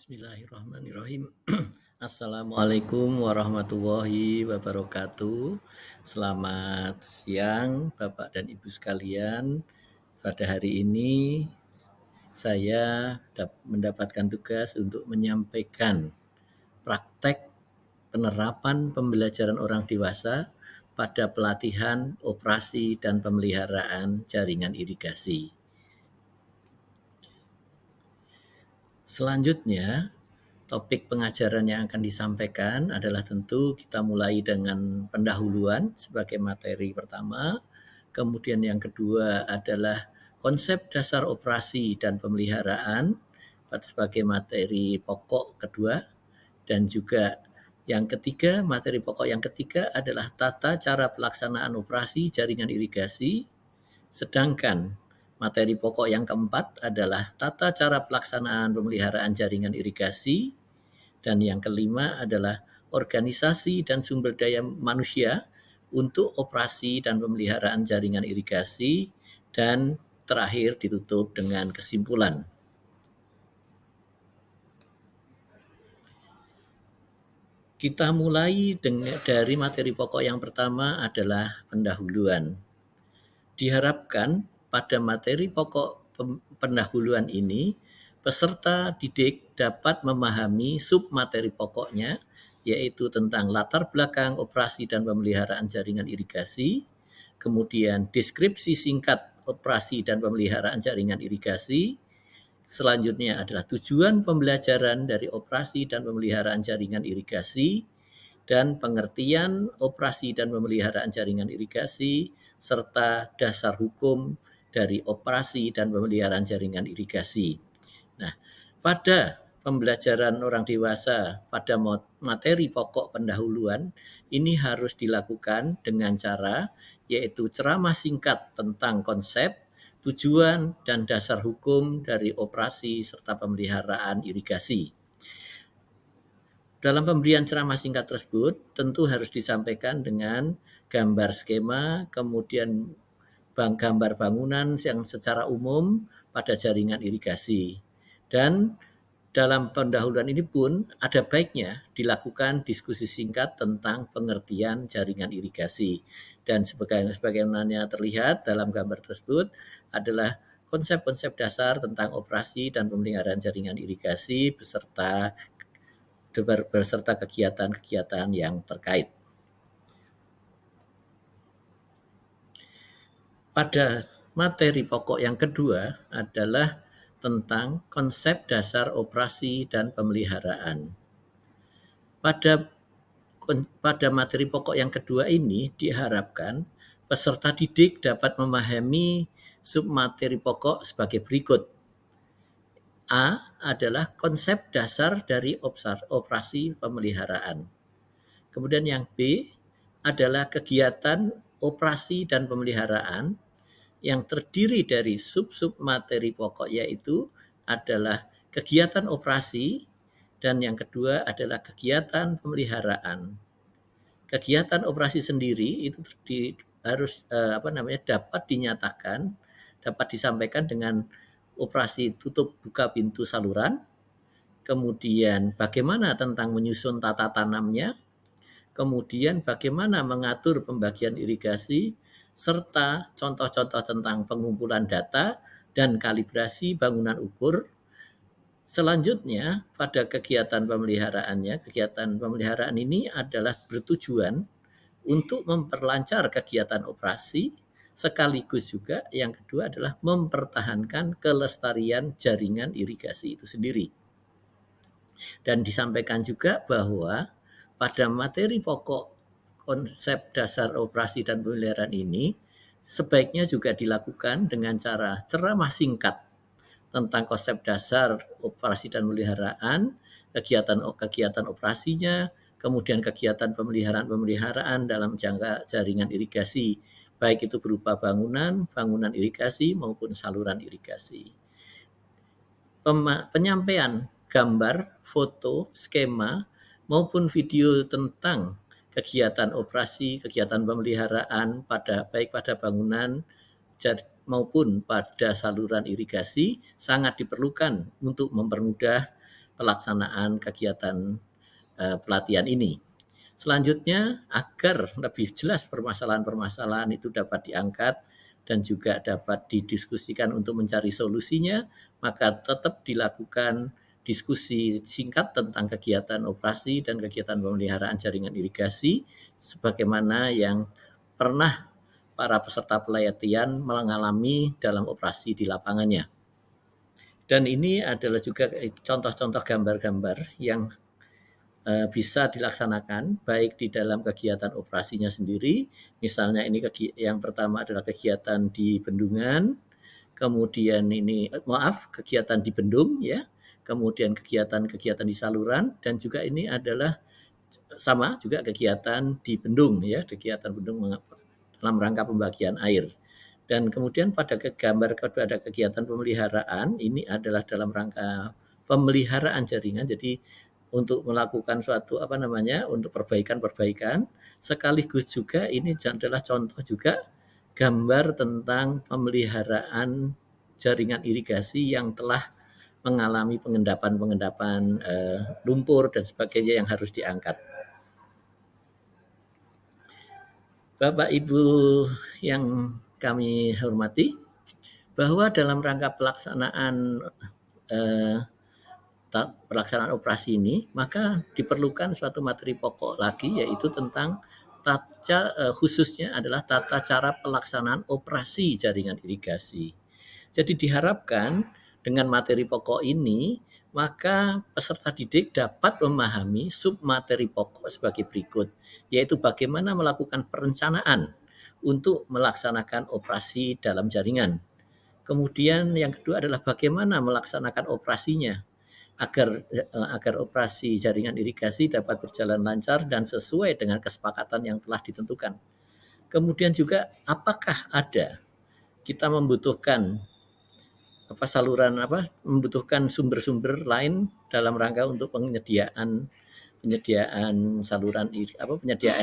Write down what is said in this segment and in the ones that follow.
Bismillahirrahmanirrahim. Assalamualaikum warahmatullahi wabarakatuh. Selamat siang Bapak dan Ibu sekalian. Pada hari ini saya mendapatkan tugas untuk menyampaikan praktek penerapan pembelajaran orang dewasa pada pelatihan operasi dan pemeliharaan jaringan irigasi. Selanjutnya, topik pengajaran yang akan disampaikan adalah tentu kita mulai dengan pendahuluan sebagai materi pertama, kemudian yang kedua adalah konsep dasar operasi dan pemeliharaan sebagai materi pokok kedua, dan juga yang ketiga, materi pokok yang ketiga adalah tata cara pelaksanaan operasi jaringan irigasi, sedangkan materi pokok yang keempat adalah tata cara pelaksanaan pemeliharaan jaringan irigasi, dan yang kelima adalah organisasi dan sumber daya manusia untuk operasi dan pemeliharaan jaringan irigasi, dan terakhir ditutup dengan kesimpulan. Kita mulai dari materi pokok yang pertama adalah pendahuluan. Diharapkan pada materi pokok pendahuluan ini, peserta didik dapat memahami submateri pokoknya, yaitu tentang latar belakang operasi dan pemeliharaan jaringan irigasi, kemudian deskripsi singkat operasi dan pemeliharaan jaringan irigasi, selanjutnya adalah tujuan pembelajaran dari operasi dan pemeliharaan jaringan irigasi, dan pengertian operasi dan pemeliharaan jaringan irigasi, serta dasar hukum dari operasi dan pemeliharaan jaringan irigasi. Nah, pada pembelajaran orang dewasa pada materi pokok pendahuluan ini harus dilakukan dengan cara yaitu ceramah singkat tentang konsep, tujuan, dan dasar hukum dari operasi serta pemeliharaan irigasi. Dalam pemberian ceramah singkat tersebut tentu harus disampaikan dengan gambar skema, kemudian gambar bangunan yang secara umum pada jaringan irigasi. Dan dalam pendahuluan ini pun ada baiknya dilakukan diskusi singkat tentang pengertian jaringan irigasi. Dan sebagaimana terlihat dalam gambar tersebut adalah konsep-konsep dasar tentang operasi dan pemeliharaan jaringan irigasi beserta kegiatan-kegiatan yang terkait. Pada materi pokok yang kedua adalah tentang konsep dasar operasi dan pemeliharaan. Pada materi pokok yang kedua ini diharapkan peserta didik dapat memahami submateri pokok sebagai berikut. A adalah konsep dasar dari operasi pemeliharaan. Kemudian yang B adalah kegiatan operasi dan pemeliharaan yang terdiri dari sub-sub materi pokok, yaitu adalah kegiatan operasi, dan yang kedua adalah kegiatan pemeliharaan. Kegiatan operasi sendiri itu harus dapat dinyatakan, dapat disampaikan dengan operasi tutup buka pintu saluran, kemudian bagaimana tentang menyusun tata tanamnya, kemudian bagaimana mengatur pembagian irigasi, serta contoh-contoh tentang pengumpulan data dan kalibrasi bangunan ukur. Selanjutnya, pada kegiatan pemeliharaan ini adalah bertujuan untuk memperlancar kegiatan operasi, sekaligus juga yang kedua adalah mempertahankan kelestarian jaringan irigasi itu sendiri. Dan disampaikan juga bahwa pada materi pokok konsep dasar operasi dan pemeliharaan ini sebaiknya juga dilakukan dengan cara ceramah singkat tentang konsep dasar operasi dan pemeliharaan, kegiatan operasinya, kemudian kegiatan pemeliharaan dalam jangka jaringan irigasi, baik itu berupa bangunan irigasi maupun saluran irigasi. Penyampaian gambar, foto, skema, maupun video tentang kegiatan operasi, kegiatan pemeliharaan baik pada bangunan maupun pada saluran irigasi sangat diperlukan untuk mempermudah pelaksanaan kegiatan pelatihan ini. Selanjutnya, agar lebih jelas permasalahan-permasalahan itu dapat diangkat dan juga dapat didiskusikan untuk mencari solusinya, maka tetap dilakukan diskusi singkat tentang kegiatan operasi dan kegiatan pemeliharaan jaringan irigasi sebagaimana yang pernah para peserta pelatihan mengalami dalam operasi di lapangannya. Dan ini adalah juga contoh-contoh gambar-gambar yang bisa dilaksanakan baik di dalam kegiatan operasinya sendiri, misalnya ini yang pertama adalah kegiatan di bendungan, kemudian ini kegiatan di bendung ya, kemudian kegiatan-kegiatan di saluran, dan juga ini adalah sama juga kegiatan di bendung ya, kegiatan bendung dalam rangka pembagian air. Dan kemudian pada gambar kedua ada kegiatan pemeliharaan, ini adalah dalam rangka pemeliharaan jaringan, jadi untuk melakukan suatu untuk perbaikan-perbaikan, sekaligus juga ini adalah contoh juga gambar tentang pemeliharaan jaringan irigasi yang telah mengalami pengendapan lumpur dan sebagainya yang harus diangkat. Bapak Ibu yang kami hormati, bahwa dalam rangka pelaksanaan operasi ini, maka diperlukan suatu materi pokok lagi, yaitu tentang khususnya adalah tata cara pelaksanaan operasi jaringan irigasi. Jadi diharapkan dengan materi pokok ini, maka peserta didik dapat memahami submateri pokok sebagai berikut, yaitu bagaimana melakukan perencanaan untuk melaksanakan operasi dalam jaringan. Kemudian yang kedua adalah bagaimana melaksanakan operasinya agar operasi jaringan irigasi dapat berjalan lancar dan sesuai dengan kesepakatan yang telah ditentukan. Kemudian juga apakah kita membutuhkan membutuhkan sumber-sumber lain dalam rangka untuk penyediaan penyediaan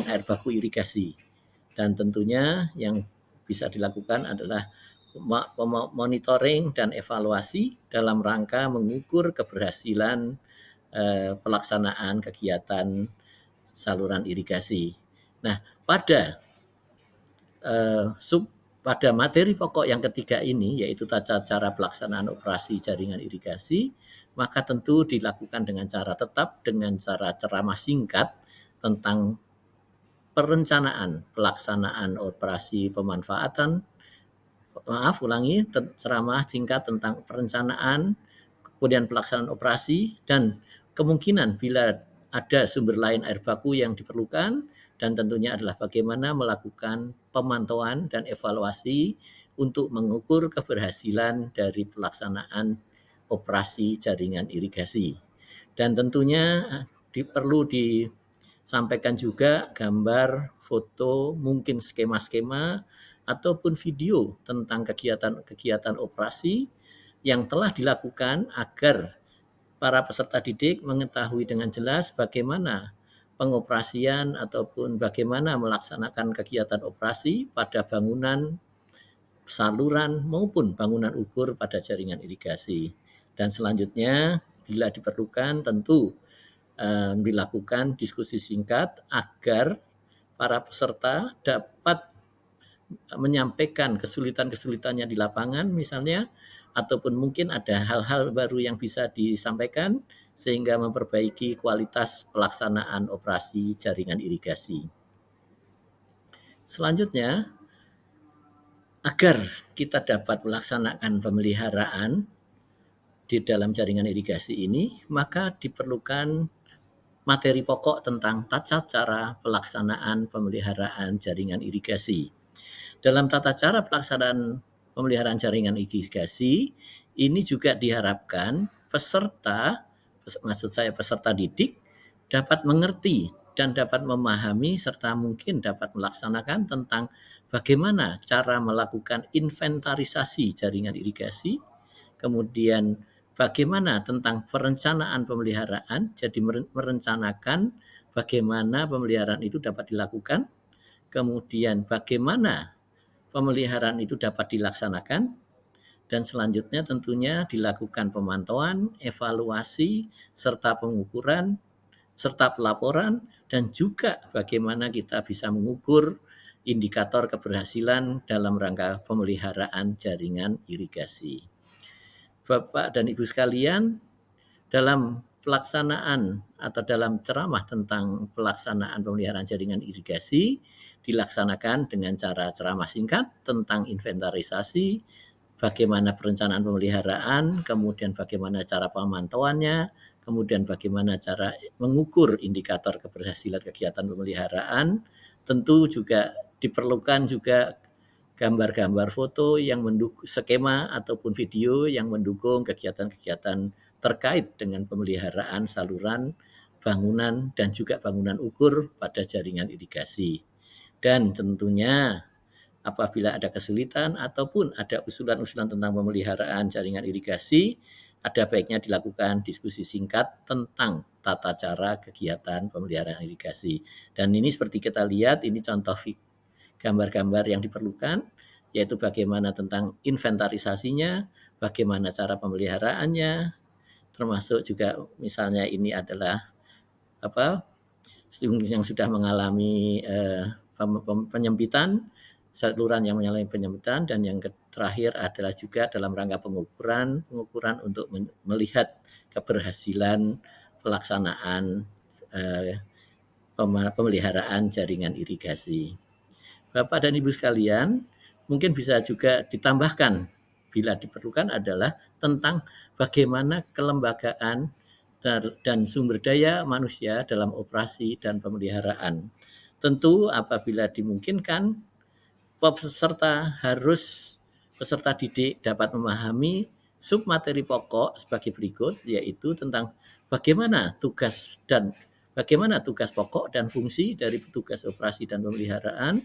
air baku irigasi. Dan tentunya yang bisa dilakukan adalah monitoring dan evaluasi dalam rangka mengukur keberhasilan pelaksanaan kegiatan saluran irigasi. Nah, pada materi pokok yang ketiga ini, yaitu tata cara pelaksanaan operasi jaringan irigasi, maka tentu dilakukan dengan cara ceramah singkat tentang perencanaan pelaksanaan operasi pemanfaatan, ceramah singkat tentang perencanaan, kemudian pelaksanaan operasi, dan kemungkinan bila ada sumber lain air baku yang diperlukan, dan tentunya adalah bagaimana melakukan pemantauan dan evaluasi untuk mengukur keberhasilan dari pelaksanaan operasi jaringan irigasi. Dan tentunya perlu disampaikan juga gambar, foto, mungkin skema-skema, ataupun video tentang kegiatan-kegiatan operasi yang telah dilakukan agar para peserta didik mengetahui dengan jelas bagaimana pengoperasian ataupun bagaimana melaksanakan kegiatan operasi pada bangunan, saluran maupun bangunan ukur pada jaringan irigasi. Dan selanjutnya bila diperlukan tentu dilakukan diskusi singkat agar para peserta dapat menyampaikan kesulitan-kesulitannya di lapangan misalnya, ataupun mungkin ada hal-hal baru yang bisa disampaikan sehingga memperbaiki kualitas pelaksanaan operasi jaringan irigasi. Selanjutnya, agar kita dapat melaksanakan pemeliharaan di dalam jaringan irigasi ini, maka diperlukan materi pokok tentang tata cara pelaksanaan pemeliharaan jaringan irigasi. Dalam tata cara pelaksanaan pemeliharaan jaringan irigasi, ini juga diharapkan peserta didik dapat mengerti dan dapat memahami serta mungkin dapat melaksanakan tentang bagaimana cara melakukan inventarisasi jaringan irigasi, kemudian bagaimana tentang perencanaan pemeliharaan, jadi merencanakan bagaimana pemeliharaan itu dapat dilakukan, kemudian bagaimana pemeliharaan itu dapat dilaksanakan, Dan selanjutnya tentunya dilakukan pemantauan, evaluasi, serta pengukuran, serta pelaporan, dan juga bagaimana kita bisa mengukur indikator keberhasilan dalam rangka pemeliharaan jaringan irigasi. Bapak dan Ibu sekalian, dalam pelaksanaan atau dalam ceramah tentang pelaksanaan pemeliharaan jaringan irigasi dilaksanakan dengan cara ceramah singkat tentang inventarisasi, bagaimana perencanaan pemeliharaan, kemudian bagaimana cara pemantauannya, kemudian bagaimana cara mengukur indikator keberhasilan kegiatan pemeliharaan. Tentu juga diperlukan juga gambar-gambar foto yang mendukung skema ataupun video yang mendukung kegiatan-kegiatan terkait dengan pemeliharaan saluran, bangunan, dan juga bangunan ukur pada jaringan irigasi. Dan tentunya apabila ada kesulitan ataupun ada usulan-usulan tentang pemeliharaan jaringan irigasi, ada baiknya dilakukan diskusi singkat tentang tata cara kegiatan pemeliharaan irigasi. Dan ini seperti kita lihat, ini contoh gambar-gambar yang diperlukan, yaitu bagaimana tentang inventarisasinya, bagaimana cara pemeliharaannya, termasuk juga misalnya ini adalah yang sudah mengalami penyempitan, saluran yang mengalami penyempitan, dan yang terakhir adalah juga dalam rangka pengukuran untuk melihat keberhasilan pelaksanaan pemeliharaan jaringan irigasi. Bapak dan Ibu sekalian, mungkin bisa juga ditambahkan bila diperlukan adalah tentang bagaimana kelembagaan dan sumber daya manusia dalam operasi dan pemeliharaan. Tentu apabila dimungkinkan, peserta didik dapat memahami submateri pokok sebagai berikut, yaitu tentang bagaimana tugas pokok dan fungsi dari petugas operasi dan pemeliharaan.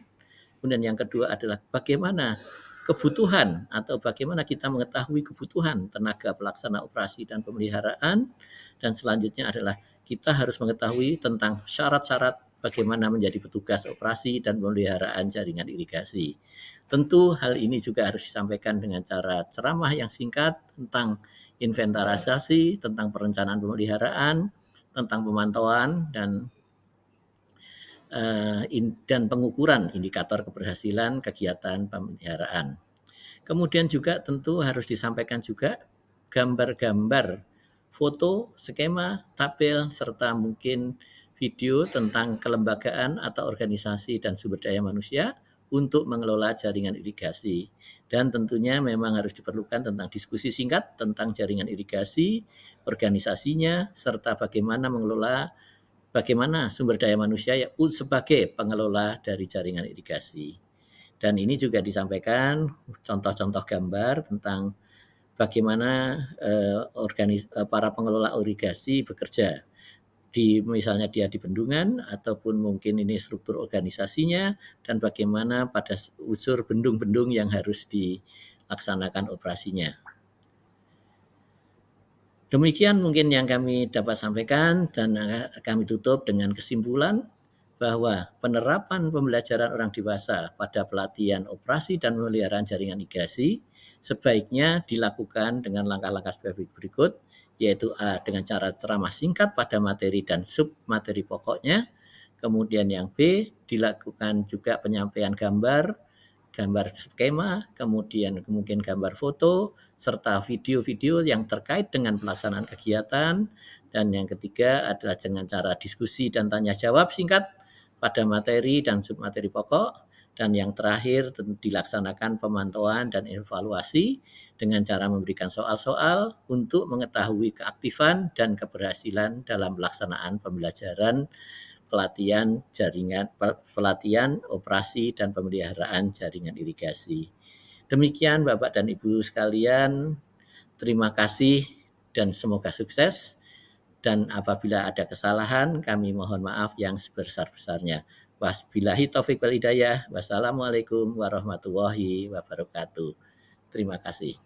Kemudian yang kedua adalah bagaimana kebutuhan atau bagaimana kita mengetahui kebutuhan tenaga pelaksana operasi dan pemeliharaan. Dan selanjutnya adalah kita harus mengetahui tentang syarat-syarat bagaimana menjadi petugas operasi dan pemeliharaan jaringan irigasi. Tentu hal ini juga harus disampaikan dengan cara ceramah yang singkat tentang inventarisasi, tentang perencanaan pemeliharaan, tentang pemantauan, dan pengukuran indikator keberhasilan kegiatan pemeliharaan. Kemudian juga tentu harus disampaikan juga gambar-gambar, foto, skema, tabel, serta mungkin video tentang kelembagaan atau organisasi dan sumber daya manusia untuk mengelola jaringan irigasi. Dan tentunya memang harus diperlukan tentang diskusi singkat tentang jaringan irigasi, organisasinya, serta bagaimana sumber daya manusia sebagai pengelola dari jaringan irigasi. Dan ini juga disampaikan contoh-contoh gambar tentang bagaimana para pengelola irigasi bekerja. Misalnya dia di bendungan ataupun mungkin ini struktur organisasinya dan bagaimana pada unsur bendung-bendung yang harus dilaksanakan operasinya. Demikian mungkin yang kami dapat sampaikan dan kami tutup dengan kesimpulan bahwa penerapan pembelajaran orang dewasa pada pelatihan operasi dan pemeliharaan jaringan irigasi sebaiknya dilakukan dengan langkah-langkah spesifik berikut, yaitu A, dengan cara ceramah singkat pada materi dan submateri pokoknya. Kemudian yang B, dilakukan juga penyampaian gambar skema, kemudian mungkin gambar foto, serta video-video yang terkait dengan pelaksanaan kegiatan. Dan yang ketiga adalah dengan cara diskusi dan tanya jawab singkat pada materi dan submateri pokok. Dan yang terakhir dilaksanakan pemantauan dan evaluasi dengan cara memberikan soal-soal untuk mengetahui keaktifan dan keberhasilan dalam pelaksanaan pembelajaran pelatihan operasi dan pemeliharaan jaringan irigasi. Demikian Bapak dan Ibu sekalian, terima kasih dan semoga sukses. Dan apabila ada kesalahan, kami mohon maaf yang sebesar-besarnya. Wabillahi taufiq wal hidayah. Wassalamualaikum warahmatullahi wabarakatuh. Terima kasih.